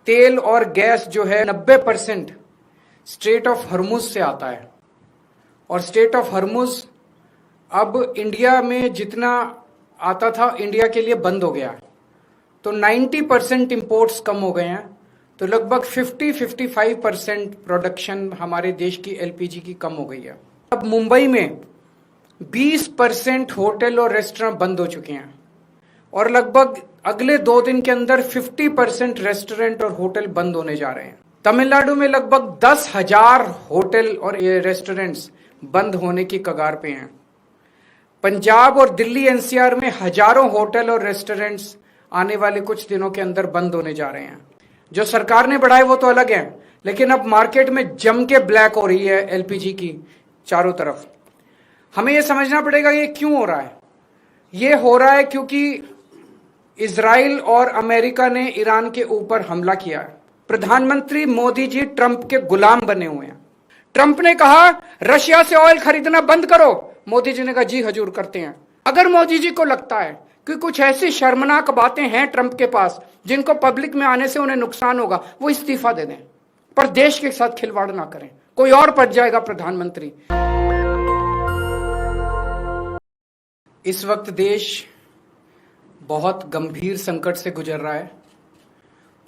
तेल और गैस जो है 90% स्ट्रेट ऑफ हर्मुज से आता है। और स्ट्रेट ऑफ हर्मुज अब इंडिया में जितना आता था इंडिया के लिए बंद हो गया, तो 90% इंपोर्ट्स कम हो गए हैं। तो लगभग 50-55% प्रोडक्शन हमारे देश की एलपीजी की कम हो गई है। अब मुंबई में 20% होटल और रेस्टोरेंट बंद हो चुके हैं और लगभग अगले 2 दिन के अंदर 50% रेस्टोरेंट और होटल बंद होने जा रहे हैं। तमिलनाडु में लगभग 10,000 होटल और रेस्टोरेंट्स बंद होने की कगार पे हैं। पंजाब और दिल्ली एनसीआर में हजारों होटल और रेस्टोरेंट्स आने वाले कुछ दिनों के अंदर बंद होने जा रहे हैं। जो सरकार ने बढ़ाए वो तो अलग है, लेकिन अब मार्केट में जम के ब्लैक हो रही है एलपीजी की चारों तरफ। हमें यह समझना पड़ेगा ये क्यों हो रहा है। ये हो रहा है क्योंकि इजराइल और अमेरिका ने ईरान के ऊपर हमला किया है। प्रधानमंत्री मोदी जी ट्रंप के गुलाम बने हुए हैं। ट्रंप ने कहा रशिया से ऑयल खरीदना बंद करो, मोदी जी ने कहा जी हजूर करते हैं। अगर मोदी जी को लगता है कि कुछ ऐसी शर्मनाक बातें हैं ट्रंप के पास जिनको पब्लिक में आने से उन्हें नुकसान होगा, वो इस्तीफा दे दें, पर देश के साथ खिलवाड़ ना करें। कोई और बच जाएगा प्रधानमंत्री। इस वक्त देश बहुत गंभीर संकट से गुजर रहा है।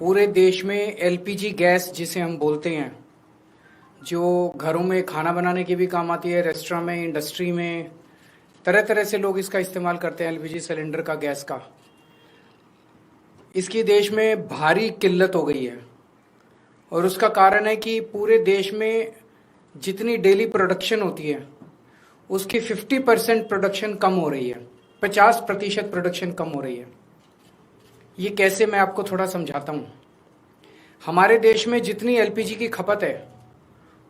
पूरे देश में एलपीजी गैस जिसे हम बोलते हैं, जो घरों में खाना बनाने के भी काम आती है, रेस्टोरेंट में, इंडस्ट्री में, तरह तरह से लोग इसका इस्तेमाल करते हैं एलपीजी सिलेंडर का, गैस का। इसकी देश में भारी किल्लत हो गई है और उसका कारण है कि पूरे देश में जितनी डेली प्रोडक्शन होती है उसकी 50% प्रोडक्शन कम हो रही है, 50% प्रोडक्शन कम हो रही है। ये कैसे, मैं आपको थोड़ा समझाता हूँ। हमारे देश में जितनी एलपीजी की खपत है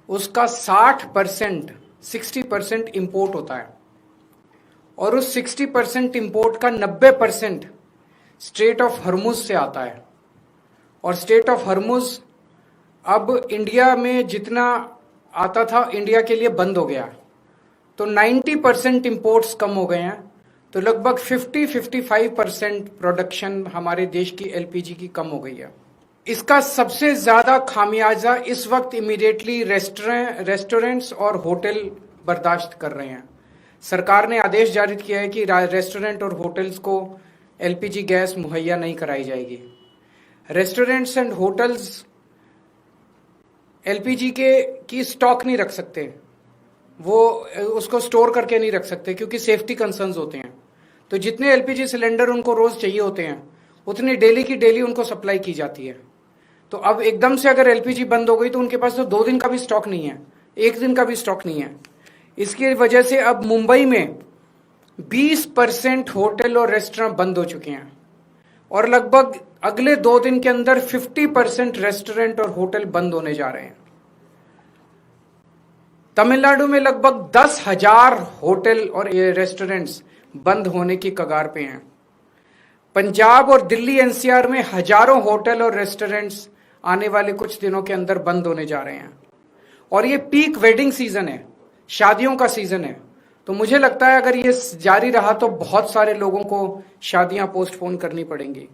उसका 60% इंपोर्ट होता है और उस 60% इंपोर्ट का 90% स्ट्रेट ऑफ हर्मुज से आता है। और स्ट्रेट ऑफ हर्मुज अब इंडिया में जितना आता था इंडिया के लिए बंद हो गया, तो 90% इंपोर्ट्स कम हो गए हैं। तो लगभग 50-55% प्रोडक्शन हमारे देश की एलपीजी की कम हो गई है। इसका सबसे ज्यादा खामियाजा इस वक्त इमीडिएटली रेस्टोरेंट्स और होटल बर्दाश्त कर रहे हैं। सरकार ने आदेश जारी किया है कि रेस्टोरेंट और होटल्स को एलपीजी गैस मुहैया नहीं कराई जाएगी। रेस्टोरेंट्स एंड होटल्स एलपीजी की स्टॉक नहीं रख सकते, वो उसको स्टोर करके नहीं रख सकते क्योंकि सेफ्टी कंसर्न्स होते हैं। तो जितने एलपीजी सिलेंडर उनको रोज चाहिए होते हैं उतनी डेली की डेली उनको सप्लाई की जाती है। तो अब एकदम से अगर एलपीजी बंद हो गई तो उनके पास तो 2 दिन का भी स्टॉक नहीं है, 1 दिन का भी स्टॉक नहीं है। इसकी वजह से अब मुंबई में 20% होटल और रेस्टोरेंट बंद हो चुके हैं और लगभग अगले 2 दिन के अंदर 50% रेस्टोरेंट और होटल बंद होने जा रहे हैं। तमिलनाडु में लगभग 10,000 होटल और रेस्टोरेंट्स बंद होने की कगार पे हैं। पंजाब और दिल्ली एनसीआर में हजारों होटल और रेस्टोरेंट्स आने वाले कुछ दिनों के अंदर बंद होने जा रहे हैं। और ये पीक वेडिंग सीजन है, शादियों का सीजन है। तो मुझे लगता है अगर ये जारी रहा तो बहुत सारे लोगों को शादियां पोस्टपोन करनी पड़ेंगी।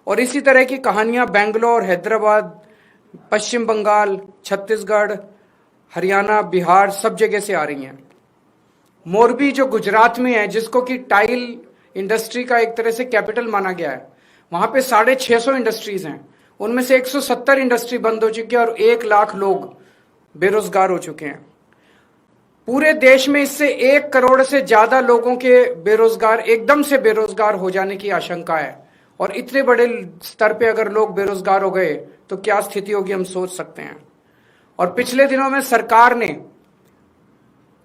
और इसी तरह की कहानियां बेंगलोर, हैदराबाद, पश्चिम बंगाल, छत्तीसगढ़, हरियाणा, बिहार, सब जगह से आ रही हैं। मोरबी जो गुजरात में है, जिसको कि टाइल इंडस्ट्री का एक तरह से कैपिटल माना गया है, वहां पे 650 इंडस्ट्रीज हैं। उनमें से 170 इंडस्ट्री बंद हो चुकी है और 1 लाख लोग बेरोजगार हो चुके हैं। पूरे देश में इससे 1 करोड़ से ज्यादा लोगों के एकदम से बेरोजगार हो जाने की आशंका है। और इतने बड़े स्तर पे अगर लोग बेरोजगार हो गए तो क्या स्थिति होगी हम सोच सकते हैं। और पिछले दिनों में सरकार ने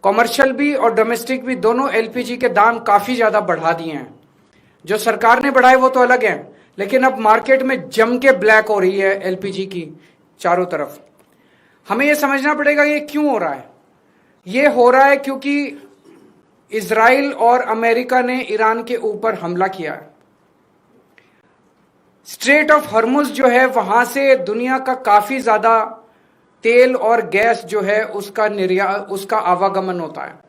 कॉमर्शियल भी और डोमेस्टिक भी दोनों एलपीजी के दाम काफी ज्यादा बढ़ा दिए हैं। जो सरकार ने बढ़ाए वो तो अलग है, लेकिन अब मार्केट में जम के ब्लैक हो रही है एलपीजी की चारों तरफ। हमें यह समझना पड़ेगा ये क्यों हो रहा है। ये हो रहा है क्योंकि इजराइल और अमेरिका ने ईरान के ऊपर हमला किया है। स्ट्रेट ऑफ हर्मुज जो है वहां से दुनिया का काफी ज्यादा तेल और गैस जो है उसका आवागमन होता है।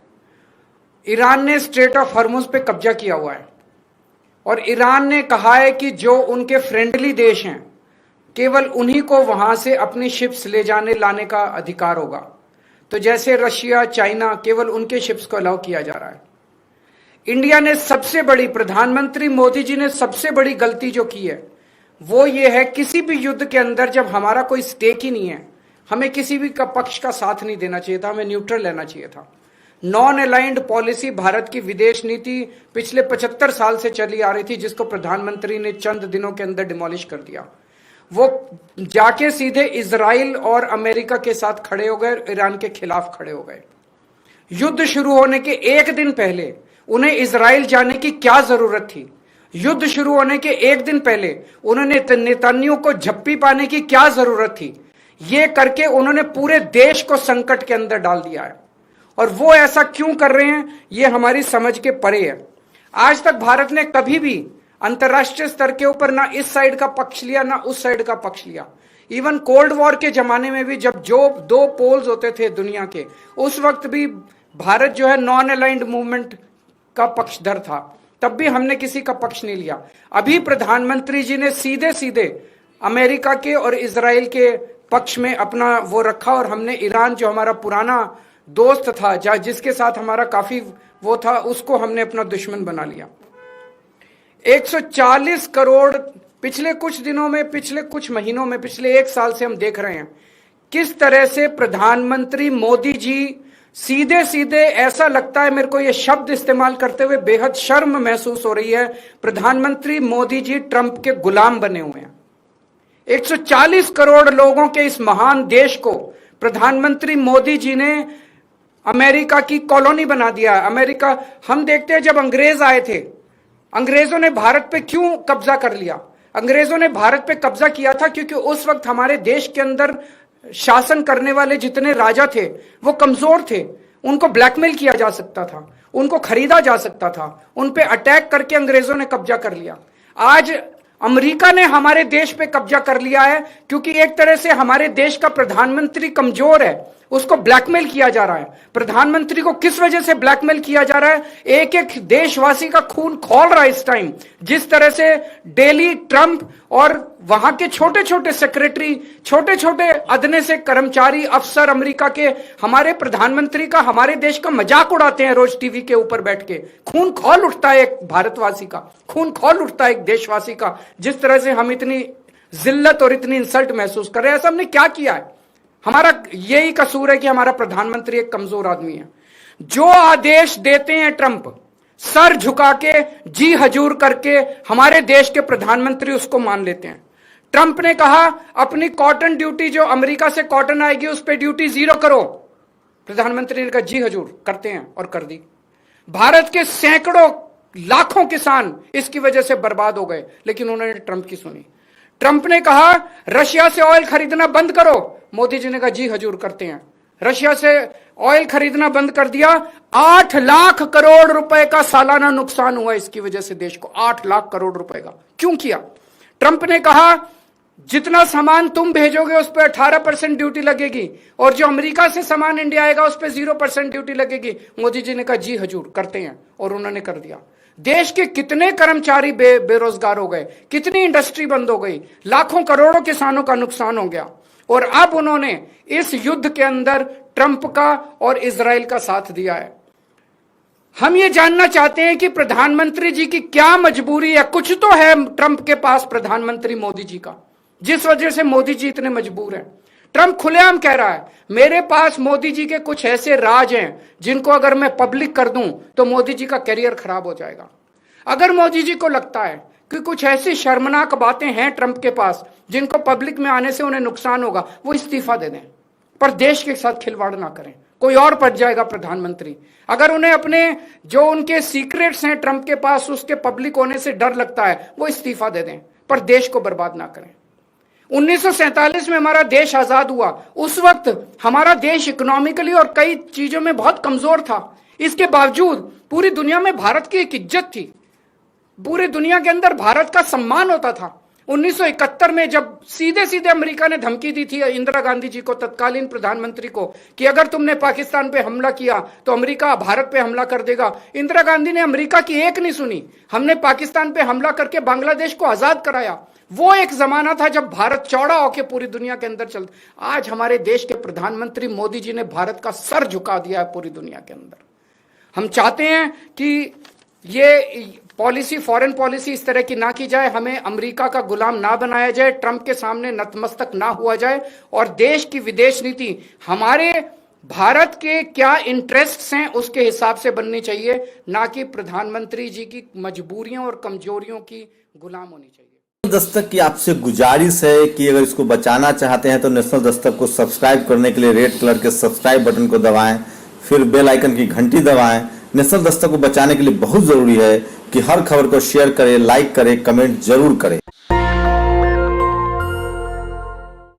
ईरान ने स्ट्रेट ऑफ हर्मुज पे कब्जा किया हुआ है और ईरान ने कहा है कि जो उनके फ्रेंडली देश हैं केवल उन्हीं को वहां से अपनी शिप्स ले जाने लाने का अधिकार होगा। तो जैसे रशिया, चाइना, केवल उनके शिप्स को अलाउ किया जा रहा है। इंडिया ने सबसे बड़ी, प्रधानमंत्री मोदी जी ने सबसे बड़ी गलती जो की है वो ये है, किसी भी युद्ध के अंदर जब हमारा कोई स्टेक ही नहीं है, हमें किसी भी का पक्ष का साथ नहीं देना चाहिए था, हमें न्यूट्रल रहना चाहिए था। नॉन अलाइंड पॉलिसी भारत की विदेश नीति पिछले 75 साल से चली आ रही थी, जिसको प्रधानमंत्री ने चंद दिनों के अंदर डिमोलिश कर दिया। वो जाके सीधे इजराइल और अमेरिका के साथ खड़े हो गए, ईरान के खिलाफ खड़े हो गए। युद्ध शुरू होने के एक दिन पहले उन्हें इजराइल जाने की क्या जरूरत थी? युद्ध शुरू होने के एक दिन पहले उन्होंने नेतन्याहू को झप्पी पाने की क्या जरूरत थी? ये करके उन्होंने पूरे देश को संकट के अंदर डाल दिया है। और वो ऐसा क्यों कर रहे हैं, ये हमारी समझ के परे है। आज तक भारत ने कभी भी अंतर्राष्ट्रीय स्तर के ऊपर ना इस साइड का पक्ष लिया, ना उस साइड का पक्ष लिया। इवन कोल्ड वॉर के जमाने में भी जब जो दो पोल्स होते थे दुनिया के, उस वक्त भी भारत जो है नॉन अलाइंड मूवमेंट का पक्षधर था, तब भी हमने किसी का पक्ष नहीं लिया। अभी प्रधानमंत्री जी ने सीधे सीधे अमेरिका के और इजराइल के पक्ष में अपना वो रखा, और हमने ईरान जो हमारा पुराना दोस्त था, जिसके साथ हमारा काफी वो था, उसको हमने अपना दुश्मन बना लिया। 140 करोड़ पिछले कुछ दिनों में, पिछले कुछ महीनों में, पिछले एक साल से हम देख रहे हैं किस तरह से प्रधानमंत्री मोदी जी सीधे सीधे, ऐसा लगता है मेरे को ये शब्द इस्तेमाल करते हुए बेहद शर्म महसूस हो रही है, प्रधानमंत्री मोदी जी ट्रंप के गुलाम बने हुए हैं। 140 करोड़ लोगों के इस महान देश को प्रधानमंत्री मोदी जी ने अमेरिका की कॉलोनी बना दिया। अमेरिका, हम देखते हैं जब अंग्रेज आए थे, अंग्रेजों ने भारत पे क्यों कब्जा कर लिया? अंग्रेजों ने भारत पे कब्जा किया था क्योंकि उस वक्त हमारे देश के अंदर शासन करने वाले जितने राजा थे वो कमजोर थे, उनको ब्लैकमेल किया जा सकता था, उनको खरीदा जा सकता था, उन पे अटैक करके अंग्रेजों ने कब्जा कर लिया। आज अमेरिका ने हमारे देश पे कब्जा कर लिया है क्योंकि एक तरह से हमारे देश का प्रधानमंत्री कमजोर है, उसको ब्लैकमेल किया जा रहा है। प्रधानमंत्री को किस वजह से ब्लैकमेल किया जा रहा है? एक एक देशवासी का खून खौल रहा है इस टाइम। जिस तरह से डेली ट्रंप और वहां के छोटे छोटे सेक्रेटरी, छोटे छोटे अदने से कर्मचारी, अफसर अमेरिका के हमारे प्रधानमंत्री का, हमारे देश का मजाक उड़ाते हैं रोज टीवी के ऊपर बैठ के। खून खौल उठता है एक भारतवासी का, खून खौल उठता है एक देशवासी का, जिस तरह से हम इतनी जिल्लत और इतनी इंसल्ट महसूस कर रहे हैं। ऐसा हमने क्या किया है? हमारा यही कसूर है कि हमारा प्रधानमंत्री एक कमजोर आदमी है। जो आदेश देते हैं ट्रंप, सर झुका के, जी हजूर करके हमारे देश के प्रधानमंत्री उसको मान लेते हैं। ट्रंप ने कहा अपनी कॉटन ड्यूटी, जो अमेरिका से कॉटन आएगी उस पर ड्यूटी 0 करो। प्रधानमंत्री ने कहा जी हजूर, करते हैं, और कर दी। भारत के सैकड़ों लाखों किसान इसकी वजह से बर्बाद हो गए, लेकिन उन्होंने ट्रंप की सुनी। ट्रंप ने कहा रशिया से ऑयल खरीदना बंद करो, मोदी जी ने कहा जी हजूर, करते हैं। रशिया से ऑयल खरीदना बंद कर दिया। 8 लाख करोड़ रुपए का सालाना नुकसान हुआ इसकी वजह से देश को, 8 लाख करोड़ रुपए का। क्यों किया? ट्रंप ने कहा जितना सामान तुम भेजोगे उस पर 18% ड्यूटी लगेगी, और जो अमेरिका से सामान इंडिया आएगा उस पर 0% ड्यूटी लगेगी। मोदी जी ने कहा जी हजूर, करते हैं, और उन्होंने कर दिया। देश के कितने कर्मचारी बेरोजगार हो गए, कितनी इंडस्ट्री बंद हो गई, लाखों करोड़ों किसानों का नुकसान हो गया। और अब उन्होंने इस युद्ध के अंदर ट्रंप का और इजराइल का साथ दिया है। हम ये जानना चाहते हैं कि प्रधानमंत्री जी की क्या मजबूरी है? कुछ तो है ट्रंप के पास, प्रधानमंत्री मोदी जी का, जिस वजह से मोदी जी इतने मजबूर हैं। ट्रंप खुलेआम कह रहा है मेरे पास मोदी जी के कुछ ऐसे राज हैं जिनको अगर मैं पब्लिक कर दूं तो मोदी जी का करियर खराब हो जाएगा। अगर मोदी जी को लगता है कि कुछ ऐसी शर्मनाक बातें हैं ट्रंप के पास जिनको पब्लिक में आने से उन्हें नुकसान होगा, वो इस्तीफा दे दें, पर देश के साथ खिलवाड़ ना करें। कोई और पद जाएगा प्रधानमंत्री। अगर उन्हें अपने जो उनके सीक्रेट्स हैं ट्रंप के पास, उसके पब्लिक होने से डर लगता है, वो इस्तीफा दे दें, पर देश को बर्बाद ना करें। 1947 में हमारा देश आजाद हुआ, उस वक्त हमारा देश इकोनॉमिकली और कई चीजों में बहुत कमजोर था। इसके बावजूद पूरी दुनिया में भारत की एक इज्जत थी, पूरी दुनिया के अंदर भारत का सम्मान होता था। 1971 में जब सीधे सीधे अमेरिका ने धमकी दी थी इंदिरा गांधी जी को, तत्कालीन प्रधानमंत्री को, कि अगर तुमने पाकिस्तान पे हमला किया तो अमेरिका भारत पे हमला कर देगा। इंदिरा गांधी ने अमेरिका की एक नहीं सुनी। हमने पाकिस्तान पे हमला करके बांग्लादेश को आजाद कराया। वो एक जमाना था जब भारत चौड़ा होकर पूरी दुनिया के अंदर चलता। आज हमारे देश के प्रधानमंत्री मोदी जी ने भारत का सर झुका दिया है पूरी दुनिया के अंदर। हम चाहते हैं कि ये पॉलिसी, फॉरेन पॉलिसी इस तरह की ना की जाए, हमें अमेरिका का गुलाम ना बनाया जाए, ट्रंप के सामने नतमस्तक ना हुआ जाए, और देश की विदेश नीति हमारे भारत के क्या इंटरेस्ट्स हैं उसके हिसाब से बननी चाहिए, ना कि प्रधानमंत्री जी की मजबूरियों और कमजोरियों की गुलाम होनी चाहिए। दस्तक की आपसे गुजारिश है कि अगर इसको बचाना चाहते हैं तो नेशनल दस्तक को सब्सक्राइब करने के लिए रेड कलर के सब्सक्राइब बटन को दबाएं, फिर बेल आइकन की घंटी दबाएं। नेशनल दस्तक को बचाने के लिए बहुत जरूरी है कि हर खबर को शेयर करें, लाइक करें, कमेंट जरूर करें।